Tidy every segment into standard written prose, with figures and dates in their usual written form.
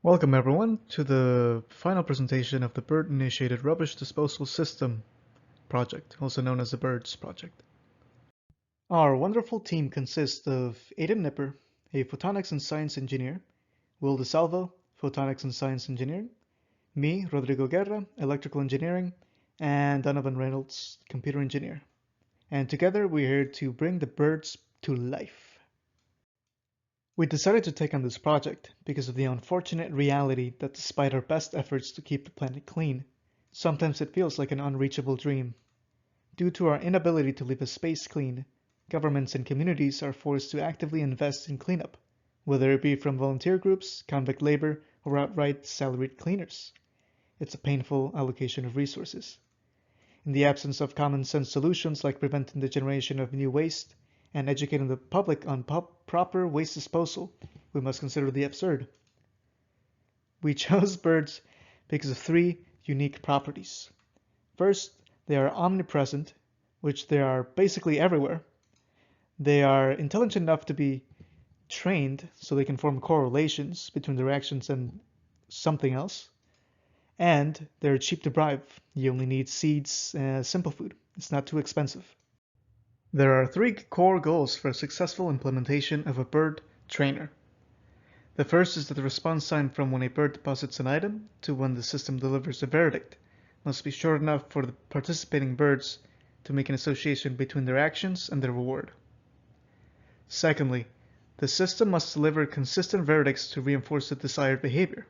Welcome everyone to the final presentation of the Bird-Initiated Rubbish Disposal System project, also known as the BIRDS project. Our wonderful team consists of Aidan Nipper, a photonics and science engineer, Will DeSalvo, photonics and science engineering, me, Rodrigo Guerra, electrical engineering, and Donovan Reynolds, computer engineer. And together we're here to bring the birds to life. We decided to take on this project because of the unfortunate reality that despite our best efforts to keep the planet clean, sometimes it feels like an unreachable dream. Due to our inability to leave a space clean, governments and communities are forced to actively invest in cleanup, whether it be from volunteer groups, convict labor, or outright salaried cleaners. It's a painful allocation of resources. In the absence of common sense solutions like preventing the generation of new waste, and educating the public on proper waste disposal, we must consider the absurd. We chose birds because of three unique properties. First, they are omnipresent, which they are basically everywhere. They are intelligent enough to be trained so they can form correlations between their actions and something else. And they're cheap to bribe. You only need seeds and simple food. It's not too expensive. There are three core goals for a successful implementation of a bird trainer. The first is that the response time from when a bird deposits an item to when the system delivers a verdict must be short enough for the participating birds to make an association between their actions and their reward. Secondly, the system must deliver consistent verdicts to reinforce the desired behavior.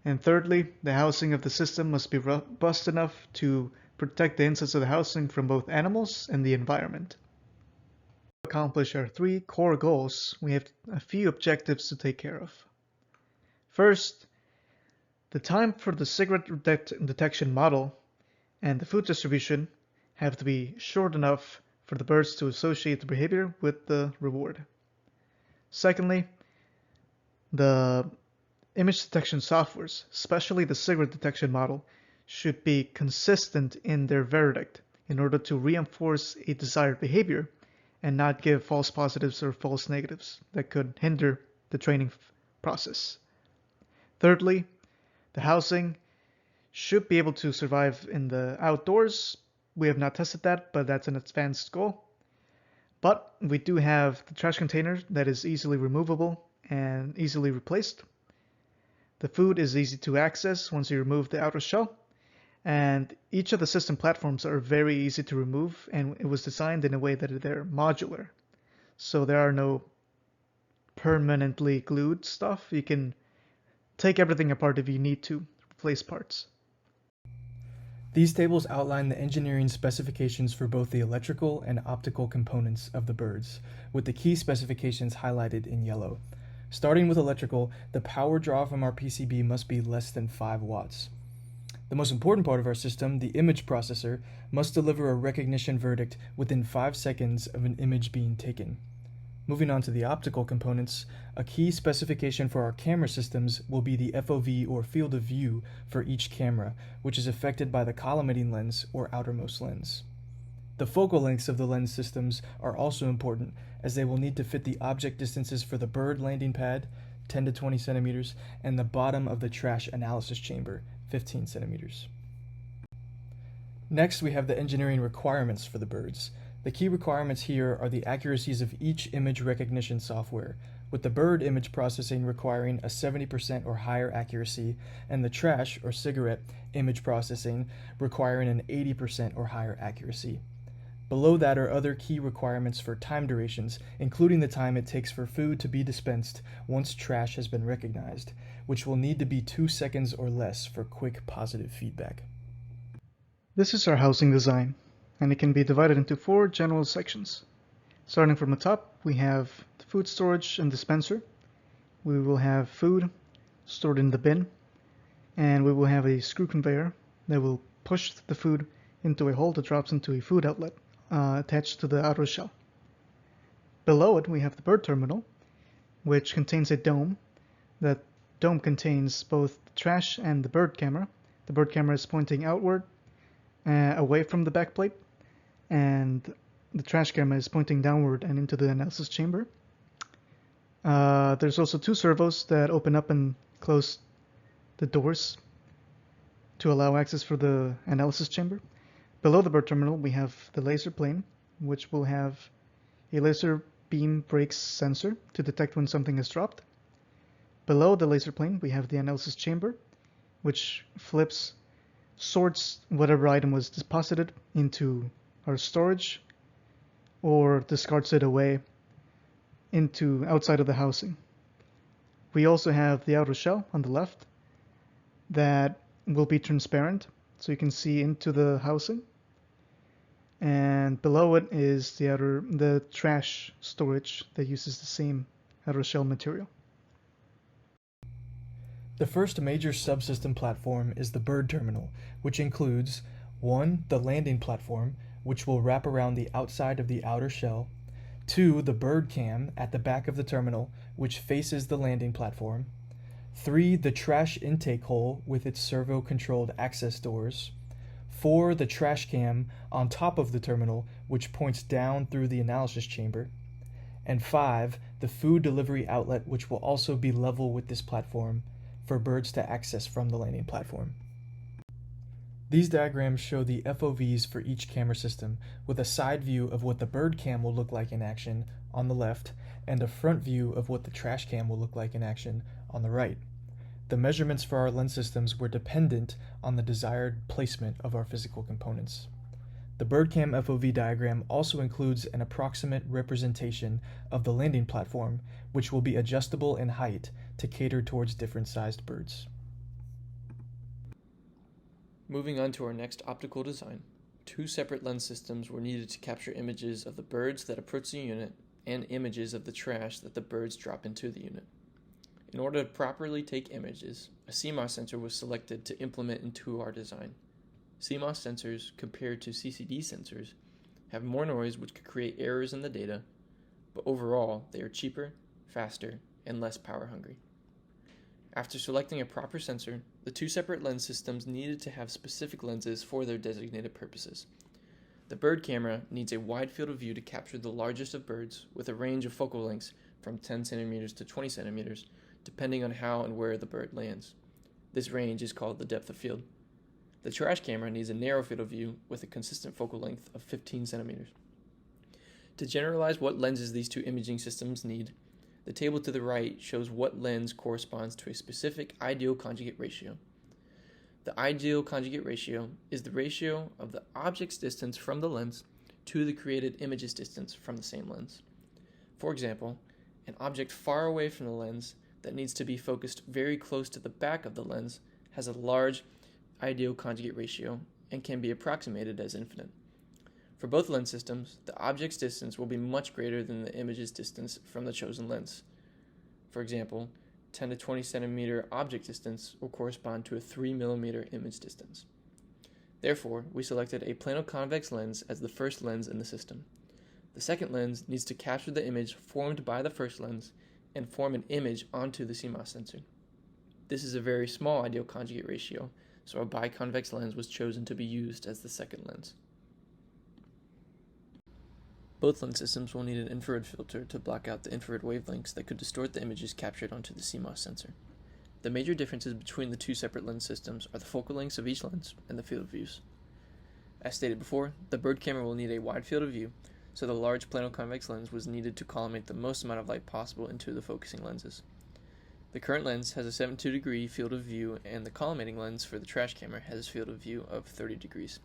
And thirdly, the housing of the system must be robust enough to protect the insides of the housing from both animals and the environment. To accomplish our three core goals, we have a few objectives to take care of. First, the time for the cigarette detection model and the food distribution have to be short enough for the birds to associate the behavior with the reward. Secondly, the image detection softwares, especially the cigarette detection model, should be consistent in their verdict in order to reinforce a desired behavior and not give false positives or false negatives that could hinder the training process. Thirdly, the housing should be able to survive in the outdoors. We have not tested that, but that's an advanced goal. But we do have the trash container that is easily removable and easily replaced. The food is easy to access once you remove the outer shell. And each of the system platforms are very easy to remove, and it was designed in a way that they're modular. So there are no permanently glued stuff. You can take everything apart if you need to replace parts. These tables outline the engineering specifications for both the electrical and optical components of the birds, with the key specifications highlighted in yellow. Starting with electrical, the power draw from our PCB must be less than 5 watts. The most important part of our system, the image processor, must deliver a recognition verdict within 5 seconds of an image being taken. Moving on to the optical components, a key specification for our camera systems will be the FOV or field of view for each camera, which is affected by the collimating lens or outermost lens. The focal lengths of the lens systems are also important, as they will need to fit the object distances for the bird landing pad, 10 to 20 centimeters, and the bottom of the trash analysis chamber, 15 centimeters. Next, we have the engineering requirements for the birds. The key requirements here are the accuracies of each image recognition software, with the bird image processing requiring a 70% or higher accuracy, and the trash or cigarette image processing requiring an 80% or higher accuracy. Below that are other key requirements for time durations, including the time it takes for food to be dispensed once trash has been recognized, which will need to be 2 seconds or less for quick positive feedback. This is our housing design, and it can be divided into 4 general sections. Starting from the top, we have the food storage and dispenser. We will have food stored in the bin, and we will have a screw conveyor that will push the food into a hole that drops into a food outlet attached to the outer shell. Below it, we have the bird terminal, which contains a dome. That dome contains both the trash and the bird camera. The bird camera is pointing outward, away from the back plate, and the trash camera is pointing downward and into the analysis chamber. There's also 2 servos that open up and close the doors to allow access for the analysis chamber. Below the bird terminal, we have the laser plane, which will have a laser beam brakes sensor to detect when something is dropped. Below the laser plane, we have the analysis chamber, which sorts whatever item was deposited into our storage or discards it away into outside of the housing. We also have the outer shell on the left that will be transparent, so you can see into the housing. And below it is the trash storage that uses the same outer shell material. The first major subsystem platform is the bird terminal, which includes 1. The landing platform, which will wrap around the outside of the outer shell. 2. The bird cam at the back of the terminal, which faces the landing platform. 3. The trash intake hole with its servo-controlled access doors. 4. The trash cam on top of the terminal, which points down through the analysis chamber. And 5. The food delivery outlet, which will also be level with this platform for birds to access from the landing platform. These diagrams show the FOVs for each camera system, with a side view of what the bird cam will look like in action on the left, and a front view of what the trash cam will look like in action on the right. The measurements for our lens systems were dependent on the desired placement of our physical components. The BirdCam FOV diagram also includes an approximate representation of the landing platform, which will be adjustable in height to cater towards different sized birds. Moving on to our next optical design, 2 separate lens systems were needed to capture images of the birds that approach the unit and images of the trash that the birds drop into the unit. In order to properly take images, a CMOS sensor was selected to implement into our design. CMOS sensors, compared to CCD sensors, have more noise which could create errors in the data, but overall they are cheaper, faster, and less power hungry. After selecting a proper sensor, the 2 separate lens systems needed to have specific lenses for their designated purposes. The bird camera needs a wide field of view to capture the largest of birds with a range of focal lengths from 10 centimeters to 20 centimeters, depending on how and where the bird lands. This range is called the depth of field. The trash camera needs a narrow field of view with a consistent focal length of 15 centimeters. To generalize what lenses these 2 imaging systems need, the table to the right shows what lens corresponds to a specific ideal conjugate ratio. The ideal conjugate ratio is the ratio of the object's distance from the lens to the created image's distance from the same lens. For example, an object far away from the lens that needs to be focused very close to the back of the lens has a large ideal conjugate ratio and can be approximated as infinite. For both lens systems, the object's distance will be much greater than the image's distance from the chosen lens. For example, 10 to 20 centimeter object distance will correspond to a 3 millimeter image distance. Therefore, we selected a plano-convex lens as the first lens in the system. The second lens needs to capture the image formed by the first lens and form an image onto the CMOS sensor. This is a very small ideal conjugate ratio, so a biconvex lens was chosen to be used as the second lens. Both lens systems will need an infrared filter to block out the infrared wavelengths that could distort the images captured onto the CMOS sensor. The major differences between the 2 separate lens systems are the focal lengths of each lens and the field of views. As stated before, the bird camera will need a wide field of view, so the large plano-convex lens was needed to collimate the most amount of light possible into the focusing lenses. The current lens has a 72-degree field of view, and the collimating lens for the trash camera has a field of view of 30 degrees.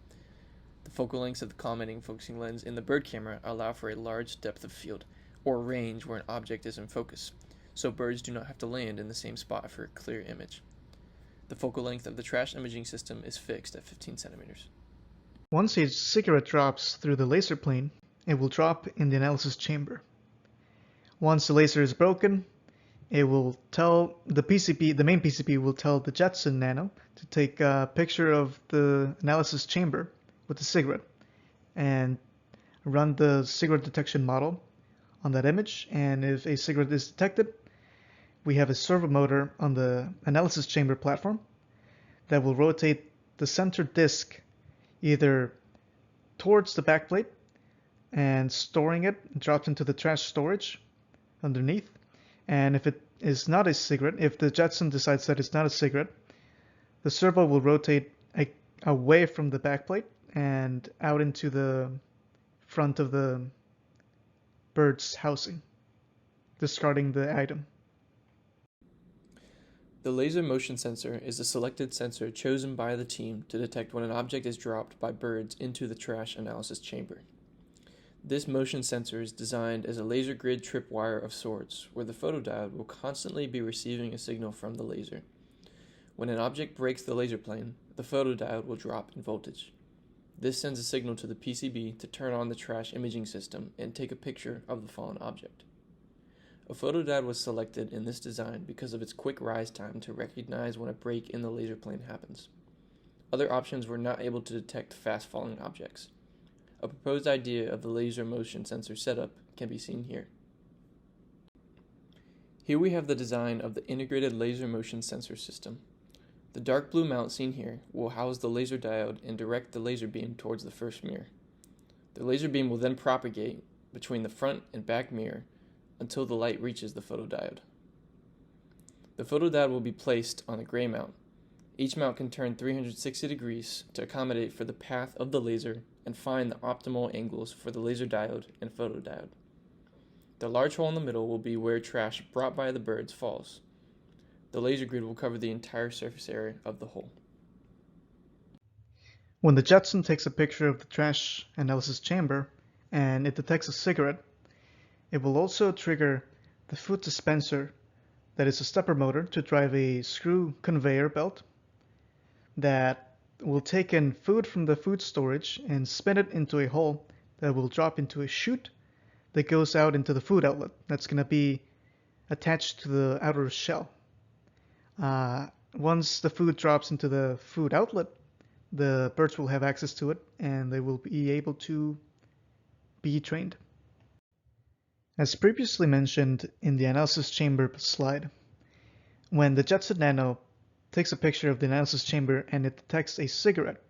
The focal lengths of the collimating focusing lens in the bird camera allow for a large depth of field, or range where an object is in focus, so birds do not have to land in the same spot for a clear image. The focal length of the trash imaging system is fixed at 15 centimeters. Once a cigarette drops through the laser plane, it will drop in the analysis chamber. Once the laser is broken, it will tell the main PCB will tell the Jetson Nano to take a picture of the analysis chamber with the cigarette and run the cigarette detection model on that image. And if a cigarette is detected, we have a servo motor on the analysis chamber platform that will rotate the center disk either towards the backplate and storing it drops into the trash storage underneath. And if is not a cigarette, if the Jetson decides that it's not a cigarette, the servo will rotate away from the backplate and out into the front of the bird's housing, discarding the item. The laser motion sensor is a selected sensor chosen by the team to detect when an object is dropped by birds into the trash analysis chamber. This motion sensor is designed as a laser grid tripwire of sorts, where the photodiode will constantly be receiving a signal from the laser. When an object breaks the laser plane, the photodiode will drop in voltage. This sends a signal to the PCB to turn on the trash imaging system and take a picture of the fallen object. A photodiode was selected in this design because of its quick rise time to recognize when a break in the laser plane happens. Other options were not able to detect fast-falling objects. A proposed idea of the laser motion sensor setup can be seen here. Here we have the design of the integrated laser motion sensor system. The dark blue mount seen here will house the laser diode and direct the laser beam towards the first mirror. The laser beam will then propagate between the front and back mirror until the light reaches the photodiode. The photodiode will be placed on a gray mount. Each mount can turn 360 degrees to accommodate for the path of the laser and find the optimal angles for the laser diode and photodiode. The large hole in the middle will be where trash brought by the birds falls. The laser grid will cover the entire surface area of the hole. When the Jetson takes a picture of the trash analysis chamber and it detects a cigarette, it will also trigger the food dispenser, that is a stepper motor, to drive a screw conveyor belt that will take in food from the food storage and spin it into a hole that will drop into a chute that goes out into the food outlet. That's going to be attached to the outer shell. Once the food drops into the food outlet, the birds will have access to it and they will be able to be trained. As previously mentioned in the analysis chamber slide, when the Jetson Nano takes a picture of the analysis chamber and it detects a cigarette,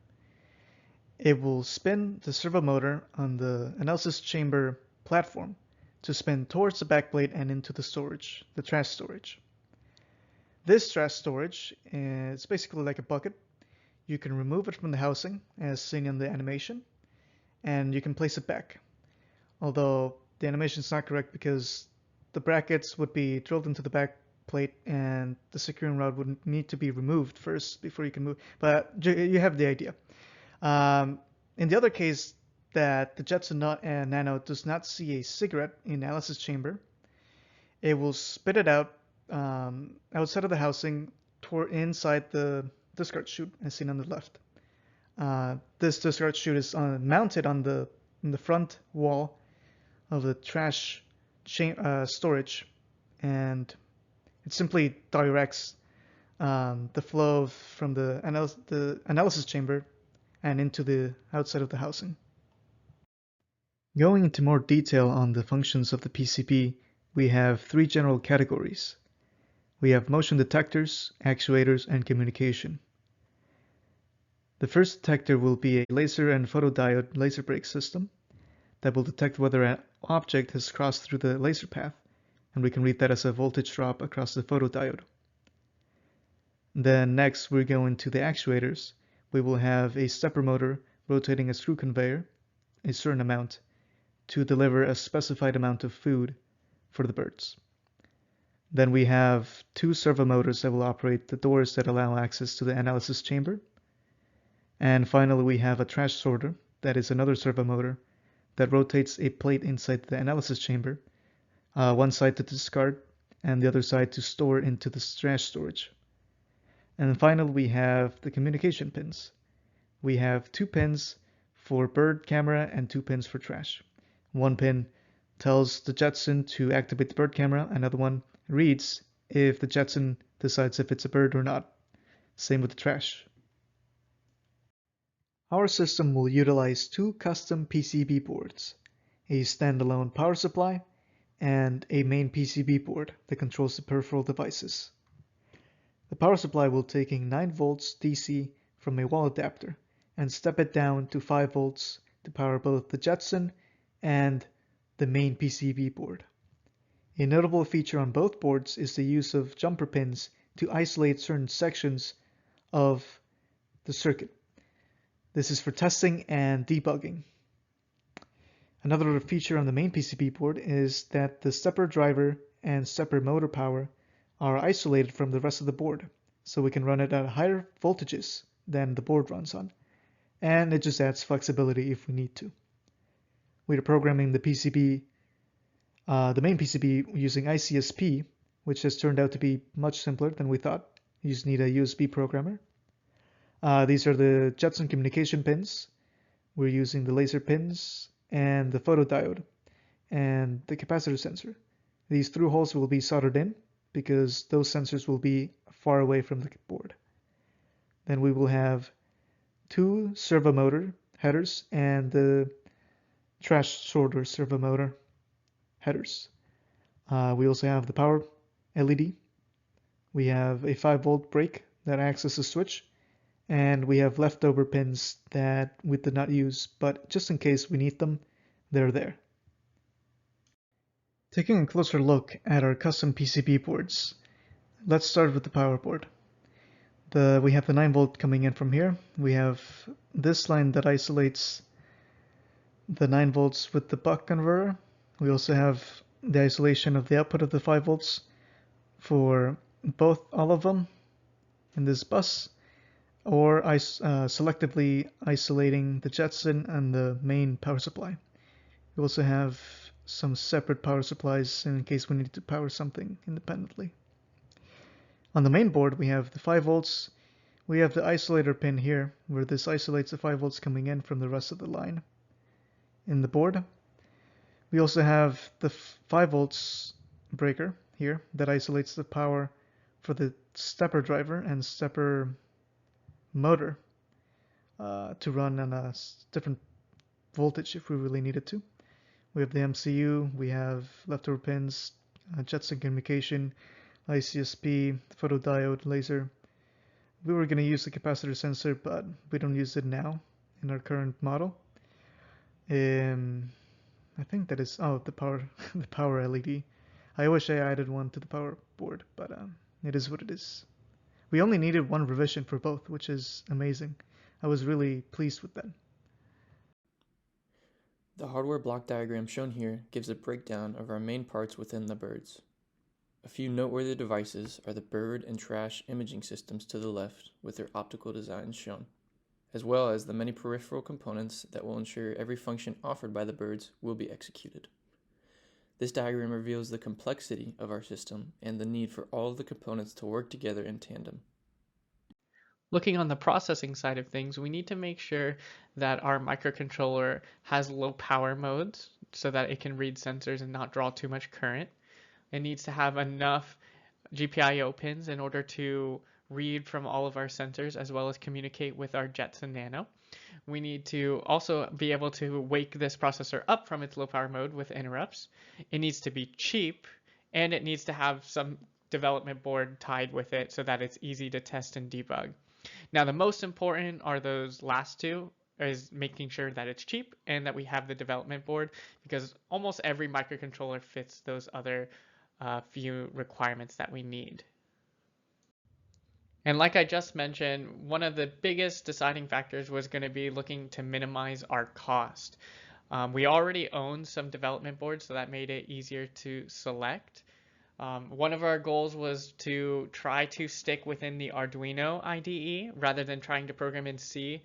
it will spin the servo motor on the analysis chamber platform to spin towards the backplate and into the storage, the trash storage. This trash storage is basically like a bucket. You can remove it from the housing, as seen in the animation, and you can place it back. Although the animation is not correct because the brackets would be drilled into the back plate and the securing rod would need to be removed first before you can move. But you have the idea. In the other case that the Jetson Nano does not see a cigarette in the analysis chamber, it will spit it out outside of the housing inside the discard chute, as seen on the left. This discard chute is mounted on in the front wall of the trash storage, and it simply directs the flow from the analysis chamber and into the outside of the housing. Going into more detail on the functions of the PCB, we have three general categories. We have motion detectors, actuators, and communication. The first detector will be a laser and photodiode laser brake system that will detect whether an object has crossed through the laser path, and we can read that as a voltage drop across the photodiode. Then next we go into the actuators. We will have a stepper motor rotating a screw conveyor a certain amount to deliver a specified amount of food for the birds. Then we have two servo motors that will operate the doors that allow access to the analysis chamber. And finally we have a trash sorter, that is another servo motor that rotates a plate inside the analysis chamber, one side to discard and the other side to store into the trash storage. And finally we have the communication pins. We have 2 pins for bird camera and 2 pins for trash. One pin tells the Jetson to activate the bird camera, another one reads if the Jetson decides if it's a bird or not. Same with the trash. Our system will utilize 2 custom PCB boards, a standalone power supply and a main PCB board that controls the peripheral devices. The power supply will take 9 volts DC from a wall adapter and step it down to 5 volts to power both the Jetson and the main PCB board. A notable feature on both boards is the use of jumper pins to isolate certain sections of the circuit. This is for testing and debugging. Another feature on the main PCB board is that the stepper driver and stepper motor power are isolated from the rest of the board, so we can run it at higher voltages than the board runs on, and it just adds flexibility if we need to. We are programming the main PCB using ICSP, which has turned out to be much simpler than we thought. You just need a USB programmer. These are the Jetson communication pins. We're using the laser pins and the photodiode and the capacitor sensor. These through holes will be soldered in because those sensors will be far away from the board. Then we will have two servo motor headers and the trash sorter servo motor headers. We also have the power LED. We have a 5-volt break that acts as a switch, and we have leftover pins that we did not use, but just in case we need them, they're there. Taking a closer look at our custom PCB boards, let's start with the power board. We have the 9-volt coming in from here. We have this line that isolates the 9 volts with the buck converter. We also have the isolation of the output of the 5 volts for all of them in this bus, or selectively isolating the Jetson and the main power supply. We also have some separate power supplies in case we need to power something independently. On the main board, we have the 5 volts. We have the isolator pin here, where this isolates the 5 volts coming in from the rest of the line in the board. We also have the 5 volts breaker here that isolates the power for the stepper driver and stepper motor to run on a different voltage if we really needed to. We have the MCU, we have leftover pins, Jetson communication, ICSP, photodiode, laser. We were going to use the capacitor sensor, but we don't use it now in our current model. I think that is the power the power LED. I wish I added one to the power board, but it is what it is. We only needed one revision for both, which is amazing. I was really pleased with that. The hardware block diagram shown here gives a breakdown of our main parts within the birds. A few noteworthy devices are the bird and trash imaging systems to the left with their optical designs shown, as well as the many peripheral components that will ensure every function offered by the birds will be executed. This diagram reveals the complexity of our system and the need for all of the components to work together in tandem. Looking on the processing side of things, we need to make sure that our microcontroller has low power modes so that it can read sensors and not draw too much current. It needs to have enough GPIO pins in order to read from all of our sensors as well as communicate with our Jetson Nano. We need to also be able to wake this processor up from its low power mode with interrupts. It needs to be cheap, and it needs to have some development board tied with it so that it's easy to test and debug. Now, the most important are those last two, is making sure that it's cheap and that we have the development board, because almost every microcontroller fits those other few requirements that we need. And like I just mentioned, one of the biggest deciding factors was going to be looking to minimize our cost. We already own some development boards, so that made it easier to select. One of our goals was to try to stick within the Arduino IDE rather than trying to program in C,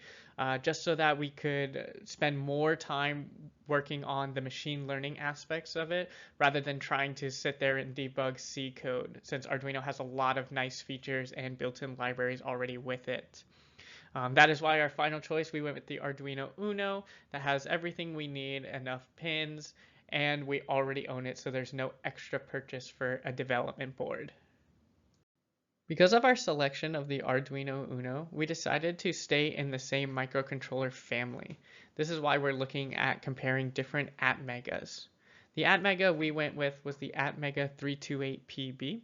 just so that we could spend more time working on the machine learning aspects of it rather than trying to sit there and debug C code, since Arduino has a lot of nice features and built-in libraries already with it. That is why our final choice, we went with the Arduino Uno that has everything we need, enough pins, and we already own it, so there's no extra purchase for a development board. Because of our selection of the Arduino Uno, we decided to stay in the same microcontroller family. This is why we're looking at comparing different Atmegas. The Atmega we went with was the Atmega 328PB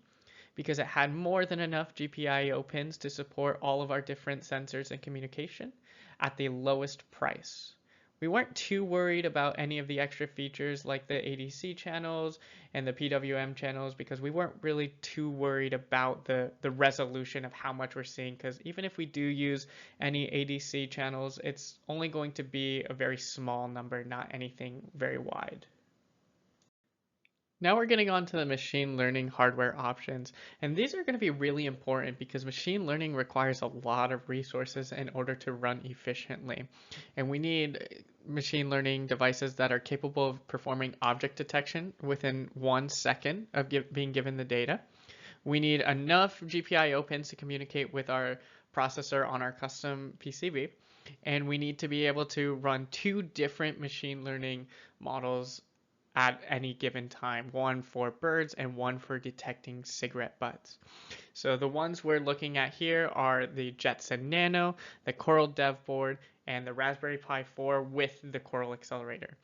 because it had more than enough GPIO pins to support all of our different sensors and communication at the lowest price. We weren't too worried about any of the extra features like the ADC channels and the PWM channels because we weren't really too worried about the resolution of how much we're seeing, because even if we do use any ADC channels, it's only going to be a very small number, not anything very wide. Now we're getting on to the machine learning hardware options, and these are going to be really important because machine learning requires a lot of resources in order to run efficiently. And we need machine learning devices that are capable of performing object detection within 1 second of being given the data. We need enough GPIO pins to communicate with our processor on our custom PCB, and we need to be able to run 2 different machine learning models at any given time, one for birds and one for detecting cigarette butts. So the ones we're looking at here are the Jetson Nano, the Coral Dev Board, and the Raspberry Pi 4 with the Coral Accelerator.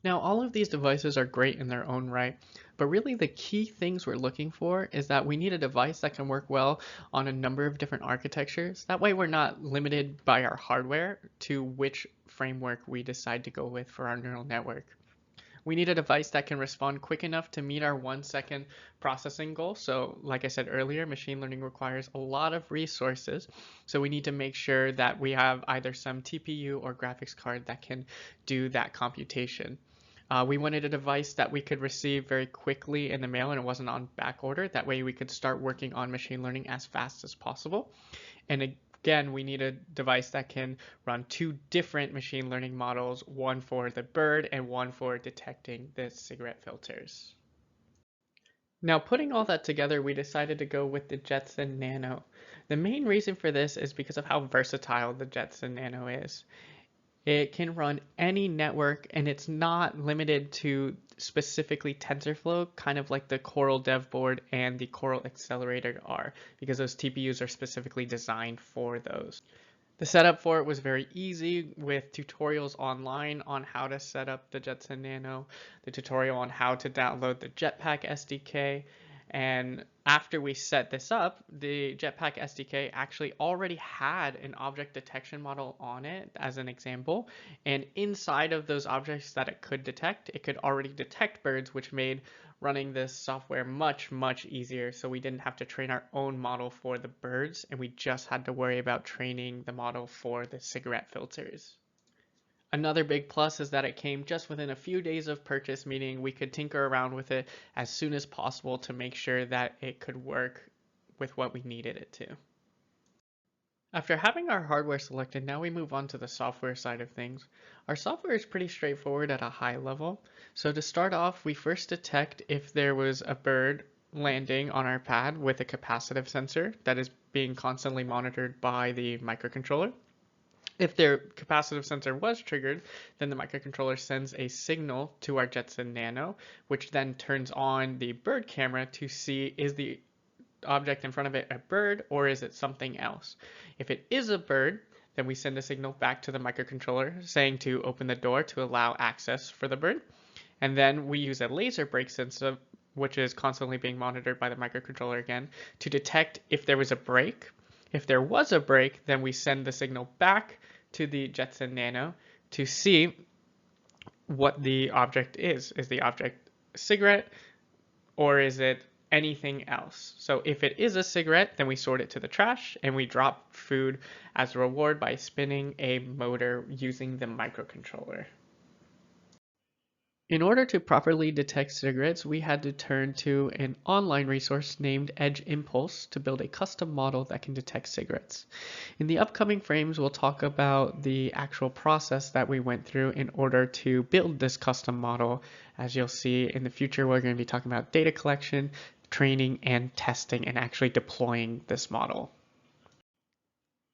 Now, all of these devices are great in their own right, but really the key things we're looking for is that we need a device that can work well on a number of different architectures. That way we're not limited by our hardware to which framework we decide to go with for our neural network. We need a device that can respond quick enough to meet our 1 second processing goal. So like I said earlier, machine learning requires a lot of resources. So we need to make sure that we have either some TPU or graphics card that can do that computation. We wanted a device that we could receive very quickly in the mail and it wasn't on back order. That way we could start working on machine learning as fast as possible. And again, we need a device that can run 2 different machine learning models, one for the bird and one for detecting the cigarette filters. Now, putting all that together, we decided to go with the Jetson Nano. The main reason for this is because of how versatile the Jetson Nano is. It can run any network, and it's not limited to specifically TensorFlow, kind of like the Coral Dev Board and the Coral Accelerator are, because those TPUs are specifically designed for those. The setup for it was very easy with tutorials online on how to set up the Jetson Nano, the tutorial on how to download the Jetpack SDK, and after we set this up, the Jetpack SDK actually already had an object detection model on it as an example. And inside of those objects that it could detect, it could already detect birds, which made running this software much, much easier. So we didn't have to train our own model for the birds, and we just had to worry about training the model for the cigarette filters. Another big plus is that it came just within a few days of purchase, meaning we could tinker around with it as soon as possible to make sure that it could work with what we needed it to. After having our hardware selected, now we move on to the software side of things. Our software is pretty straightforward at a high level. So to start off, we first detect if there was a bird landing on our pad with a capacitive sensor that is being constantly monitored by the microcontroller. If their capacitive sensor was triggered, then the microcontroller sends a signal to our Jetson Nano, which then turns on the bird camera to see is the object in front of it a bird or is it something else. If it is a bird, then we send a signal back to the microcontroller saying to open the door to allow access for the bird. And then we use a laser brake sensor, which is constantly being monitored by the microcontroller again, to detect if there was a break. If there was a break, then we send the signal back to the Jetson Nano to see what the object is. Is the object a cigarette or is it anything else? So if it is a cigarette, then we sort it to the trash and we drop food as a reward by spinning a motor using the microcontroller. In order to properly detect cigarettes, we had to turn to an online resource named Edge Impulse to build a custom model that can detect cigarettes. In the upcoming frames, we'll talk about the actual process that we went through in order to build this custom model. As you'll see in the future, we're going to be talking about data collection, training, and testing, and actually deploying this model.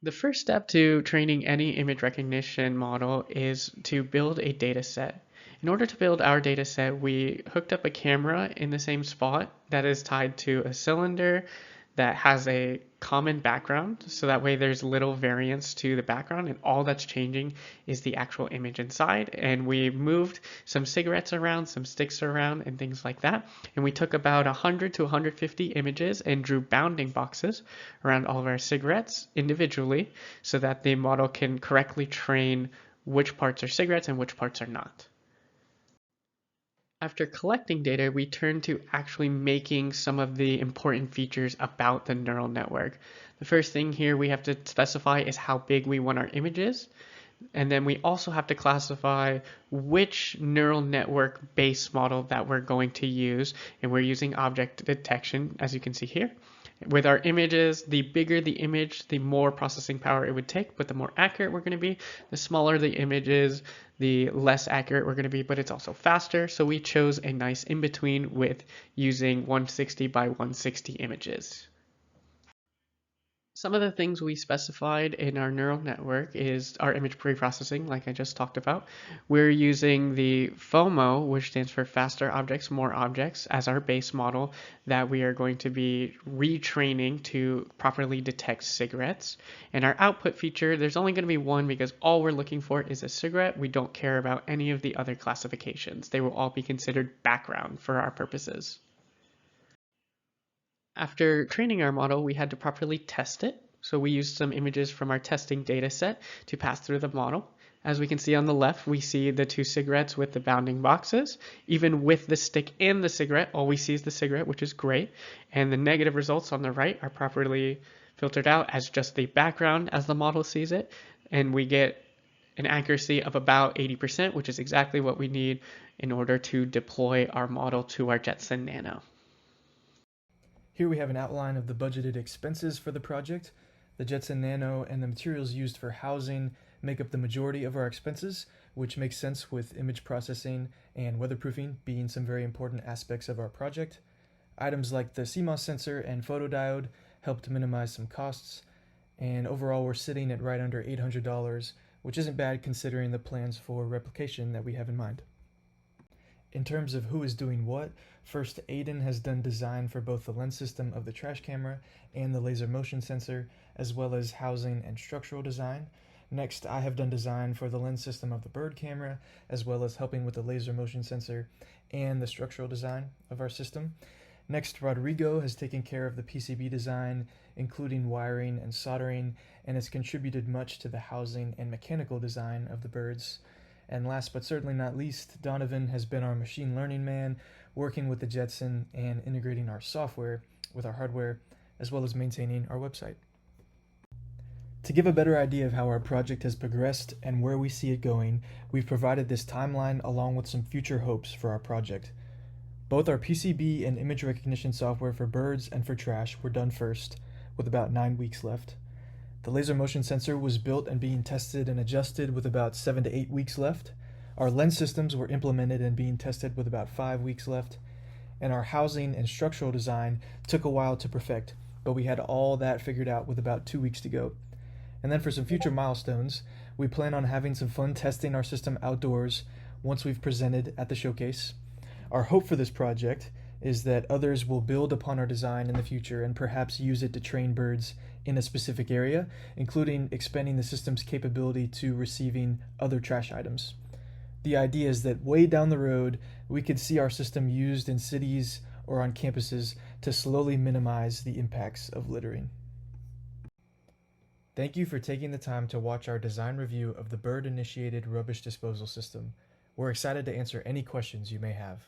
The first step to training any image recognition model is to build a data set. In order to build our data set, we hooked up a camera in the same spot that is tied to a cylinder that has a common background, so that way there's little variance to the background, and all that's changing is the actual image inside. And we moved some cigarettes around, some sticks around, and things like that. And we took about 100 to 150 images and drew bounding boxes around all of our cigarettes individually, so that the model can correctly train which parts are cigarettes and which parts are not. After collecting data, we turn to actually making some of the important features about the neural network. The first thing here we have to specify is how big we want our images. And then we also have to classify which neural network base model that we're going to use. And we're using object detection, as you can see here. With our images, the bigger the image, the more processing power it would take, but the more accurate we're going to be. The smaller the image is, the less accurate we're going to be, but it's also faster. So we chose a nice in-between with using 160 by 160 images. Some of the things we specified in our neural network is our image preprocessing, like I just talked about. We're using the FOMO, which stands for faster objects, more objects, as our base model that we are going to be retraining to properly detect cigarettes. And our output feature, there's only going to be one because all we're looking for is a cigarette. We don't care about any of the other classifications. They will all be considered background for our purposes. After training our model, we had to properly test it. So we used some images from our testing data set to pass through the model. As we can see on the left, we see the two cigarettes with the bounding boxes. Even with the stick and the cigarette, all we see is the cigarette, which is great. And the negative results on the right are properly filtered out as just the background as the model sees it. And we get an accuracy of about 80%, which is exactly what we need in order to deploy our model to our Jetson Nano. Here we have an outline of the budgeted expenses for the project. The Jetson Nano and the materials used for housing make up the majority of our expenses, which makes sense with image processing and weatherproofing being some very important aspects of our project. Items like the CMOS sensor and photodiode helped minimize some costs, and overall we're sitting at right under $800, which isn't bad considering the plans for replication that we have in mind. In terms of who is doing what, first Aiden has done design for both the lens system of the trash camera and the laser motion sensor, as well as housing and structural design. Next, I have done design for the lens system of the bird camera, as well as helping with the laser motion sensor and the structural design of our system. Next, Rodrigo has taken care of the PCB design, including wiring and soldering, and has contributed much to the housing and mechanical design of the birds. And last but certainly not least, Donovan has been our machine learning man, working with the Jetson and integrating our software with our hardware, as well as maintaining our website. To give a better idea of how our project has progressed and where we see it going, we've provided this timeline along with some future hopes for our project. Both our PCB and image recognition software for birds and for trash were done first, with about 9 weeks left. The laser motion sensor was built and being tested and adjusted with about 7 to 8 weeks left. Our lens systems were implemented and being tested with about 5 weeks left. And our housing and structural design took a while to perfect, but we had all that figured out with about 2 weeks to go. And then for some future milestones, we plan on having some fun testing our system outdoors once we've presented at the showcase. Our hope for this project is that others will build upon our design in the future and perhaps use it to train birds in a specific area, including expanding the system's capability to receiving other trash items. The idea is that way down the road, we could see our system used in cities or on campuses to slowly minimize the impacts of littering. Thank you for taking the time to watch our design review of the bird-initiated rubbish disposal system. We're excited to answer any questions you may have.